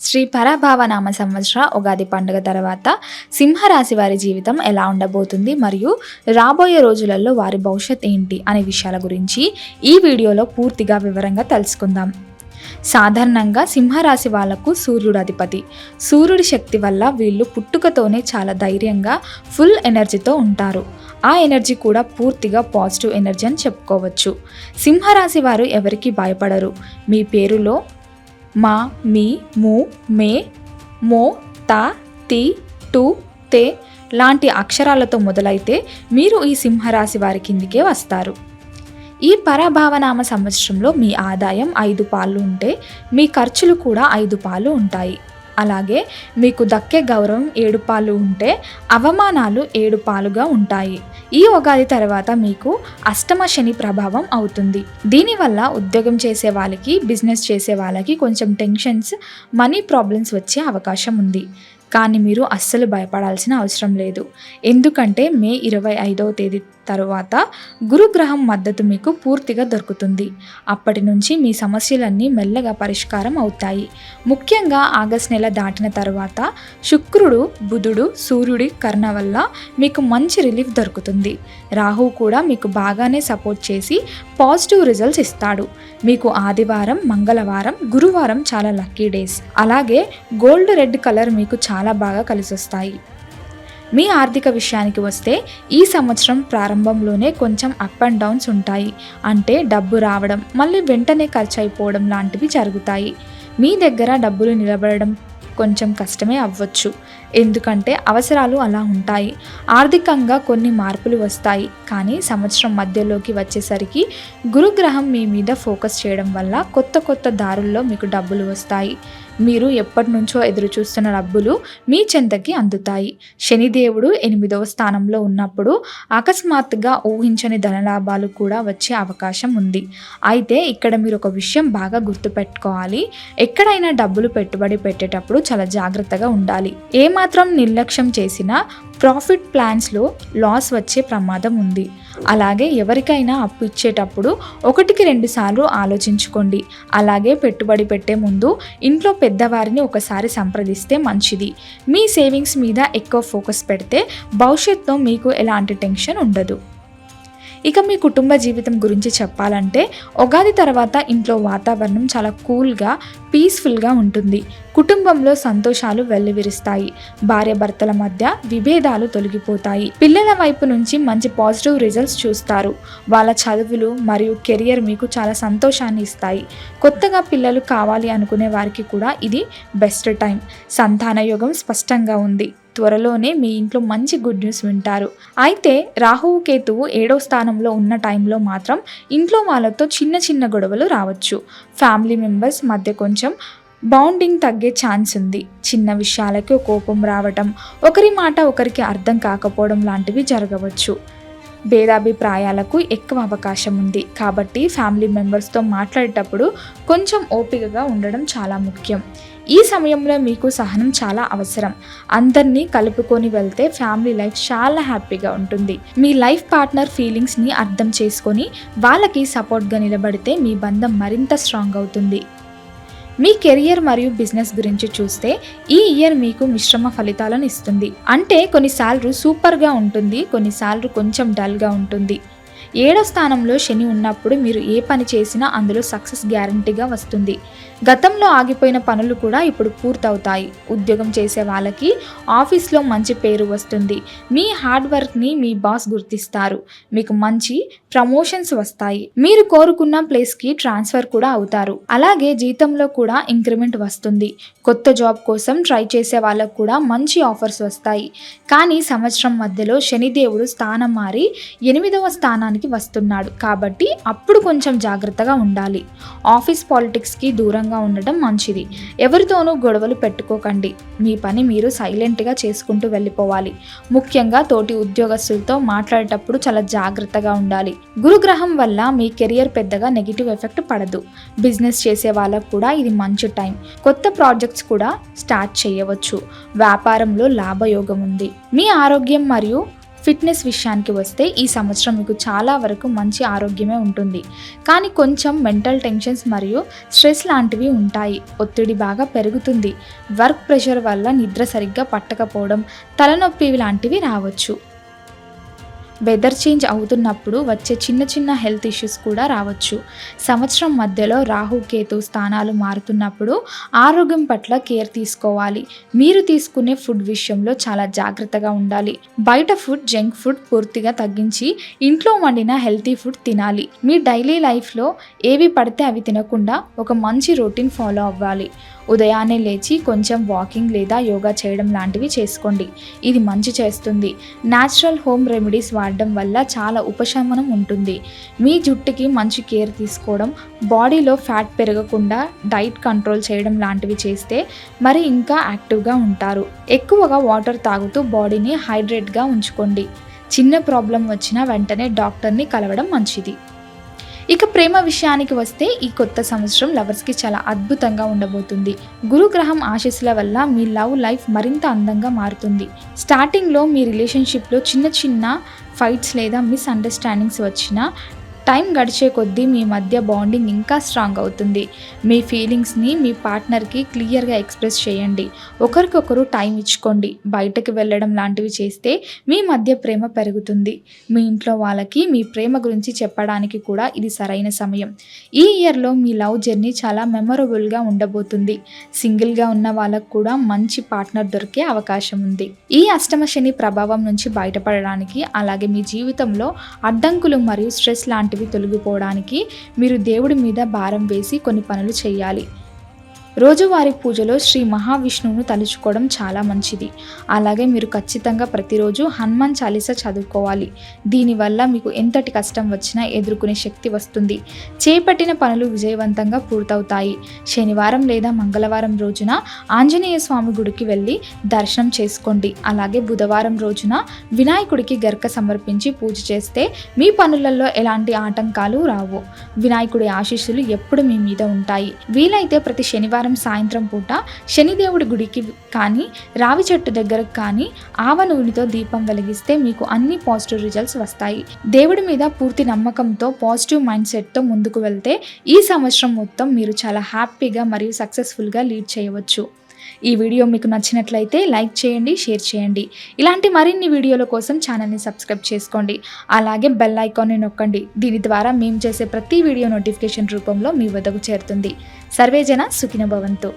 శ్రీ పరభావనామ సంవత్సర ఉగాది పండుగ తర్వాత సింహరాశి వారి జీవితం ఎలా ఉండబోతుంది మరియు రాబోయే రోజులలో వారి భవిష్యత్ ఏంటి అనే విషయాల గురించి ఈ వీడియోలో పూర్తిగా వివరంగా తెలుసుకుందాం. సాధారణంగా సింహరాశి వాళ్లకు సూర్యుడు అధిపతి. సూర్యుడి శక్తి వల్ల వీళ్ళు పుట్టుకతోనే చాలా ధైర్యంగా ఫుల్ ఎనర్జీతో ఉంటారు. ఆ ఎనర్జీ కూడా పూర్తిగా పాజిటివ్ ఎనర్జీ అని చెప్పుకోవచ్చు. సింహరాశి వారు ఎవరికి భయపడరు. మీ పేరులో మా, మీ, ము, మే, మో, తా, తి, టు, తే లాంటి అక్షరాలతో మొదలైతే మీరు ఈ సింహరాశి వారి కిందికే వస్తారు. ఈ పరభావనామ సంవత్సరంలో మీ ఆదాయం 5 పాళ్ళు ఉంటే మీ ఖర్చులు కూడా 5 పాళ్ళు ఉంటాయి. అలాగే మీకు దక్కే గౌరవం 7 పాళ్ళు ఉంటే అవమానాలు 7 పాలుగా ఉంటాయి. ఈ ఉగాది తర్వాత మీకు అష్టమ శని ప్రభావం అవుతుంది. దీనివల్ల ఉద్యోగం చేసే వాళ్ళకి, బిజినెస్ చేసే వాళ్ళకి కొంచెం టెన్షన్స్, మనీ ప్రాబ్లమ్స్ వచ్చే అవకాశం ఉంది. కానీ మీరు అస్సలు భయపడాల్సిన అవసరం లేదు. ఎందుకంటే మే 25వ తేదీ తరువాత గురుగ్రహం మద్దతు మీకు పూర్తిగా దొరుకుతుంది. అప్పటి నుంచి మీ సమస్యలన్నీ మెల్లగా పరిష్కారం అవుతాయి. ముఖ్యంగా ఆగస్టు నెల దాటిన తర్వాత శుక్రుడు, బుధుడు, సూర్యుడి కర్ణ వల్ల మీకు మంచి రిలీఫ్ దొరుకుతుంది. రాహు కూడా మీకు బాగానే సపోర్ట్ చేసి పాజిటివ్ రిజల్ట్స్ ఇస్తాడు. మీకు ఆదివారం, మంగళవారం, గురువారం చాలా లక్కీ డేస్. అలాగే గోల్డ్ రెడ్ కలర్ మీకు చాలా బాగా కలిసొస్తాయి. మీ ఆర్థిక విషయానికి వస్తే ఈ సంవత్సరం ప్రారంభంలోనే కొంచెం అప్ అండ్ డౌన్స్ ఉంటాయి. అంటే డబ్బు రావడం మళ్ళీ వెంటనే ఖర్చు అయిపోవడం లాంటివి జరుగుతాయి. మీ దగ్గర డబ్బులు నిలబడడం కొంచెం కష్టమే అవ్వచ్చు. ఎందుకంటే అవసరాలు అలా ఉంటాయి. ఆర్థికంగా కొన్ని మార్పులు వస్తాయి. కానీ సంవత్సరం మధ్యలోకి వచ్చేసరికి గురుగ్రహం మీ మీద ఫోకస్ చేయడం వల్ల కొత్త దారుల్లో మీకు డబ్బులు వస్తాయి. మీరు ఎప్పటి నుంచో ఎదురు చూస్తున్న డబ్బులు మీ చెంతకి అందుతాయి. శనిదేవుడు 8వ స్థానంలో ఉన్నప్పుడు అకస్మాత్తుగా ఊహించని ధనలాభాలు కూడా వచ్చే అవకాశం ఉంది. అయితే ఇక్కడ మీరు ఒక విషయం బాగా గుర్తుపెట్టుకోవాలి. ఎక్కడైనా డబ్బులు పెట్టుబడి పెట్టేటప్పుడు చాలా జాగ్రత్తగా ఉండాలి. ఏమాత్రం నిర్లక్ష్యం చేసినా ప్రాఫిట్ ప్లాన్స్లో లాస్ వచ్చే ప్రమాదం ఉంది. అలాగే ఎవరికైనా అప్పు ఇచ్చేటప్పుడు 1-2 సార్లు ఆలోచించుకోండి. అలాగే పెట్టుబడి పెట్టే ముందు ఇంట్లో పెద్దవారిని ఒకసారి సంప్రదిస్తే మంచిది. మీ సేవింగ్స్ మీద ఎక్కువ ఫోకస్ పెడితే భవిష్యత్తులో మీకు ఎలాంటి టెన్షన్ ఉండదు. ఇక మీ కుటుంబ జీవితం గురించి చెప్పాలంటే ఉగాది తర్వాత ఇంట్లో వాతావరణం చాలా కూల్గా, పీస్ఫుల్గా ఉంటుంది. కుటుంబంలో సంతోషాలు వెల్లివిరుస్తాయి. భార్యాభర్తల మధ్య విభేదాలు తొలగిపోతాయి. పిల్లల వైపు నుంచి మంచి పాజిటివ్ రిజల్ట్స్ చూస్తారు. వాళ్ళ చదువులు మరియు కెరియర్ మీకు చాలా సంతోషాన్ని ఇస్తాయి. కొత్తగా పిల్లలు కావాలి అనుకునే వారికి కూడా ఇది బెస్ట్ టైం. సంతాన యోగం స్పష్టంగా ఉంది. త్వరలోనే మీ ఇంట్లో మంచి గుడ్ న్యూస్ వింటారు. అయితే రాహువు, కేతువు 7వ స్థానంలో ఉన్న టైంలో మాత్రం ఇంట్లో వాళ్ళతో చిన్న గొడవలు రావచ్చు. ఫ్యామిలీ మెంబర్స్ మధ్య కొంచెం బాండింగ్ తగ్గే ఛాన్స్ ఉంది. చిన్న విషయాలకు కోపం రావటం, ఒకరి మాట ఒకరికి అర్థం కాకపోవడం లాంటివి జరగవచ్చు. భేదాభిప్రాయాలకు ఎక్కువ అవకాశం ఉంది. కాబట్టి ఫ్యామిలీ మెంబర్స్తో మాట్లాడేటప్పుడు కొంచెం ఓపికగా ఉండడం చాలా ముఖ్యం. ఈ సమయంలో మీకు సహనం చాలా అవసరం. అందరినీ కలుపుకొని వెళ్తే ఫ్యామిలీ లైఫ్ చాలా హ్యాపీగా ఉంటుంది. మీ లైఫ్ పార్ట్నర్ ఫీలింగ్స్ని అర్థం చేసుకొని వాళ్ళకి సపోర్ట్గా నిలబడితే మీ బంధం మరింత స్ట్రాంగ్ అవుతుంది. మీ కెరియర్ మరియు బిజినెస్ గురించి చూస్తే ఈ ఇయర్ మీకు మిశ్రమ ఫలితాలను ఇస్తుంది. అంటే కొన్నిసార్లు సూపర్గా ఉంటుంది, కొన్నిసార్లు కొంచెం డల్గా ఉంటుంది. 7వ స్థానంలో శని ఉన్నప్పుడు మీరు ఏ పని చేసినా అందులో సక్సెస్ గ్యారంటీగా వస్తుంది. గతంలో ఆగిపోయిన పనులు కూడా ఇప్పుడు పూర్తవుతాయి. ఉద్యోగం చేసే వాళ్ళకి ఆఫీస్లో మంచి పేరు వస్తుంది. మీ హార్డ్ వర్క్ని మీ బాస్ గుర్తిస్తారు. మీకు మంచి ప్రమోషన్స్ వస్తాయి. మీరు కోరుకున్న ప్లేస్కి ట్రాన్స్ఫర్ కూడా అవుతారు. అలాగే జీతంలో కూడా ఇంక్రిమెంట్ వస్తుంది. కొత్త జాబ్ కోసం ట్రై చేసే వాళ్ళకు కూడా మంచి ఆఫర్స్ వస్తాయి. కానీ సంవత్సరం మధ్యలో శనిదేవుడు స్థానం మారి 8వ స్థానానికి వస్తున్నాడు. కాబట్టి అప్పుడు కొంచెం జాగ్రత్తగా ఉండాలి. ఆఫీస్ పాలిటిక్స్కి దూరంగా ఉండటం మంచిది. ఎవరితోనూ గొడవలు పెట్టుకోకండి. మీ పని మీరు సైలెంట్గా చేసుకుంటూ వెళ్ళిపోవాలి. ముఖ్యంగా తోటి ఉద్యోగస్తులతో మాట్లాడేటప్పుడు చాలా జాగ్రత్తగా ఉండాలి. గురుగ్రహం వల్ల మీ కెరియర్ పెద్దగా నెగిటివ్ ఎఫెక్ట్ పడదు. బిజినెస్ చేసే వాళ్ళకు కూడా ఇది మంచి టైం. కొత్త ప్రాజెక్ట్స్ కూడా స్టార్ట్ చేయవచ్చు. వ్యాపారంలో లాభయోగం ఉంది. మీ ఆరోగ్యం మరియు ఫిట్నెస్ విషయానికి వస్తే ఈ సంవత్సరం మీకు చాలా వరకు మంచి ఆరోగ్యమే ఉంటుంది. కానీ కొంచెం మెంటల్ టెన్షన్స్ మరియు స్ట్రెస్ లాంటివి ఉంటాయి. ఒత్తిడి బాగా పెరుగుతుంది. వర్క్ ప్రెషర్ వల్ల నిద్ర సరిగ్గా పట్టకపోవడం, తలనొప్పి లాంటివి రావచ్చు. వెదర్ చేంజ్ అవుతున్నప్పుడు వచ్చే చిన్న చిన్న హెల్త్ ఇష్యూస్ కూడా రావచ్చు. సంవత్సరం మధ్యలో రాహు కేతు స్థానాలు మారుతున్నప్పుడు ఆరోగ్యం పట్ల కేర్ తీసుకోవాలి. మీరు తీసుకునే ఫుడ్ విషయంలో చాలా జాగ్రత్తగా ఉండాలి. బయట ఫుడ్, జంక్ ఫుడ్ పూర్తిగా తగ్గించి ఇంట్లో వండిన హెల్తీ ఫుడ్ తినాలి. మీ డైలీ లైఫ్లో ఏవి పడితే అవి తినకుండా ఒక మంచి రొటీన్ ఫాలో అవ్వాలి. ఉదయాన్నే లేచి కొంచెం వాకింగ్ లేదా యోగా చేయడం లాంటివి చేసుకోండి. ఇది మంచి చేస్తుంది. న్యాచురల్ హోమ్ రెమెడీస్ వాడడం వల్ల చాలా ఉపశమనం ఉంటుంది. మీ జుట్టుకి మంచి కేర్ తీసుకోవడం, బాడీలో ఫ్యాట్ పెరగకుండా డైట్ కంట్రోల్ చేయడం లాంటివి చేస్తే మరి ఇంకా యాక్టివ్గా ఉంటారు. ఎక్కువగా వాటర్ తాగుతూ బాడీని హైడ్రేట్గా ఉంచుకోండి. చిన్న ప్రాబ్లం వచ్చినా వెంటనే డాక్టర్ని కలవడం మంచిది. ఇక ప్రేమ విషయానికి వస్తే ఈ కొత్త సంవత్సరం లవర్స్కి చాలా అద్భుతంగా ఉండబోతుంది. గురుగ్రహం ఆశీస్సుల వల్ల మీ లవ్ లైఫ్ మరింత అందంగా మారుతుంది. స్టార్టింగ్లో మీ రిలేషన్షిప్లో చిన్న చిన్న ఫైట్స్ లేదా మిస్అండర్స్టాండింగ్స్ వచ్చినా టైం గడిచే కొద్దీ మీ మధ్య బాండింగ్ ఇంకా స్ట్రాంగ్ అవుతుంది. మీ ఫీలింగ్స్ని మీ పార్ట్నర్కి క్లియర్గా ఎక్స్ప్రెస్ చేయండి. ఒకరికొకరు టైం ఇచ్చుకోండి. బయటకు వెళ్ళడం లాంటివి చేస్తే మీ మధ్య ప్రేమ పెరుగుతుంది. మీ ఇంట్లో వాళ్ళకి మీ ప్రేమ గురించి చెప్పడానికి కూడా ఇది సరైన సమయం. ఈ ఇయర్లో మీ లవ్ జర్నీ చాలా మెమొరబుల్గా ఉండబోతుంది. సింగిల్గా ఉన్న వాళ్ళకు కూడా మంచి పార్ట్నర్ దొరికే అవకాశం ఉంది. ఈ అష్టమ శని ప్రభావం నుంచి బయటపడడానికి, అలాగే మీ జీవితంలో అడ్డంకులు మరియు స్ట్రెస్ లాంటి తొలగిపోవడానికి మీరు దేవుడి మీద భారం వేసి కొన్ని పనులు చేయాలి. రోజువారీ పూజలో శ్రీ మహావిష్ణువును తలుచుకోవడం చాలా మంచిది. అలాగే మీరు ఖచ్చితంగా ప్రతిరోజు హనుమాన్ చాలీసా చదువుకోవాలి. దీనివల్ల మీకు ఎంతటి కష్టం వచ్చినా ఎదుర్కొనే శక్తి వస్తుంది. చేపట్టిన పనులు విజయవంతంగా పూర్తవుతాయి. శనివారం లేదా మంగళవారం రోజున ఆంజనేయ స్వామి గుడికి వెళ్ళి దర్శనం చేసుకోండి. అలాగే బుధవారం రోజున వినాయకుడికి గర్క సమర్పించి పూజ చేస్తే మీ పనులలో ఎలాంటి ఆటంకాలు రావు. వినాయకుడి ఆశీస్సులు ఎప్పుడు మీ మీద ఉంటాయి. వీలైతే ప్రతి శనివారం సాయంత్రం పూట శనిదేవుడి గుడికి కానీ, రావి చెట్టు దగ్గర కానీ ఆవ నూనెతో దీపం వెలిగిస్తే మీకు అన్ని పాజిటివ్ రిజల్ట్స్ వస్తాయి. దేవుడి మీద పూర్తి నమ్మకంతో, పాజిటివ్ మైండ్ సెట్తో ముందుకు వెళ్తే ఈ సంవత్సరం మొత్తం మీరు చాలా హ్యాపీగా మరియు సక్సెస్ఫుల్గా లీడ్ చేయవచ్చు. ఈ వీడియో మీకు నచ్చినట్లయితే లైక్ చేయండి, షేర్ చేయండి. ఇలాంటి మరిన్ని వీడియోల కోసం ఛానల్ని సబ్స్క్రైబ్ చేసుకోండి. అలాగే బెల్ ఐకాన్ని నొక్కండి. దీని ద్వారా మేము చేసే ప్రతి వీడియో నోటిఫికేషన్ రూపంలో మీ వద్దకు చేరుతుంది. సర్వేజన సుఖినో భవంతు.